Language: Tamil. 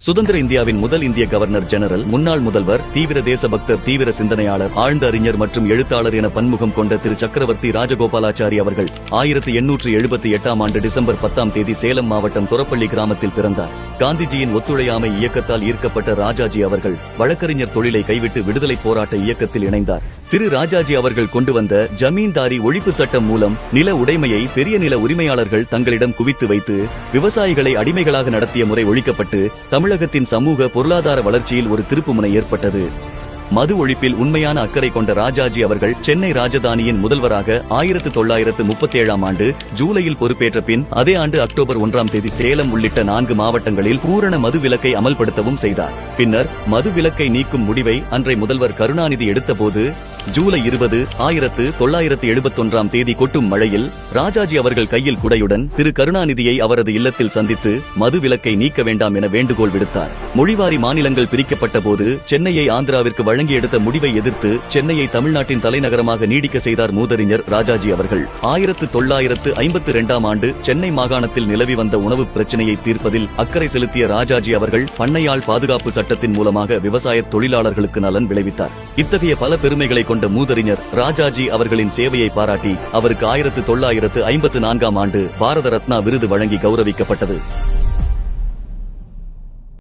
சுதந்திர இந்தியாவின் முதல் இந்திய கவர்னர் ஜெனரல், முன்னாள் முதல்வர், தீவிர தேசபக்தர், தீவிர சிந்தனையாளர், ஆழ்ந்த அறிஞர் மற்றும் எழுத்தாளர் என பன்முகம் கொண்ட திரு சக்கரவர்த்தி ராஜகோபாலாச்சாரி அவர்கள் 1878ஆம் ஆண்டு டிசம்பர் 10ஆம் தேதி சேலம் மாவட்டம் தொரப்பள்ளி கிராமத்தில் பிறந்தார். காந்திஜியின் ஒத்துழையாமை இயக்கத்தால் ஈர்க்கப்பட்ட ராஜாஜி அவர்கள் வழக்கறிஞர் தொழிலை கைவிட்டு விடுதலை போராட்ட இயக்கத்தில் இணைந்தார். திரு ராஜாஜி அவர்கள் கொண்டு வந்த ஜமீன்தாரி ஒழிப்பு சட்டம் மூலம் நில உடைமையை பெரிய நில உரிமையாளர்கள் தங்களிடம் குவித்து வைத்து விவசாயிகளை அடிமைகளாக நடத்திய முறை ஒழிக்கப்பட்டு தமிழகத்தின் சமூக பொருளாதார வளர்ச்சியில் ஒரு திருப்புமுனை ஏற்பட்டது. மது ஒழிப்பில் உண்மையான அக்கறை கொண்ட ராஜாஜி அவர்கள் சென்னை ராஜதானியின் முதல்வராக 1937ஆம் ஆண்டு ஜூலையில் பொறுப்பேற்ற பின் அதே ஆண்டு அக்டோபர் 1ஆம் தேதி சேலம் உள்ளிட்ட 4 மாவட்டங்களில் பூரண மது விலக்கை அமல்படுத்தவும் செய்தார். பின்னர் மது விலக்கை நீக்கும் முடிவை அன்றைய முதல்வர் கருணாநிதி எடுத்தபோது ஜூலை 20, 1971ஆம் தேதி கொட்டும் மழையில் ராஜாஜி அவர்கள் கையில் குடையுடன் திரு கருணாநிதியை அவரது இல்லத்தில் சந்தித்து மது விலக்கை நீக்க வேண்டாம் என வேண்டுகோள் விடுத்தார். மொழிவாரி மாநிலங்கள் பிரிக்கப்பட்ட போது சென்னையை ஆந்திராவிற்கு வழங்கி எடுத்த முடிவை எதிர்த்து சென்னையை தமிழ்நாட்டின் தலைநகரமாக நீடிக்க செய்தார் மூதறிஞர் ராஜாஜி அவர்கள். 1952ஆம் ஆண்டு சென்னை மாகாணத்தில் நிலவி வந்த உணவு பிரச்சனையை தீர்ப்பதில் அக்கறை செலுத்திய ராஜாஜி அவர்கள் பண்ணையாள் பாதுகாப்பு சட்டத்தின் மூலமாக விவசாய தொழிலாளர்களுக்கு நலன் விளைவித்தார். இத்தகைய பல பெருமைகளை கொண்ட மூதறிஞர் ராஜாஜி அவர்களின் சேவையை பாராட்டி அவருக்கு 1954ஆம் ஆண்டு பாரத ரத்னா விருது வழங்கி கௌரவிக்கப்பட்டது.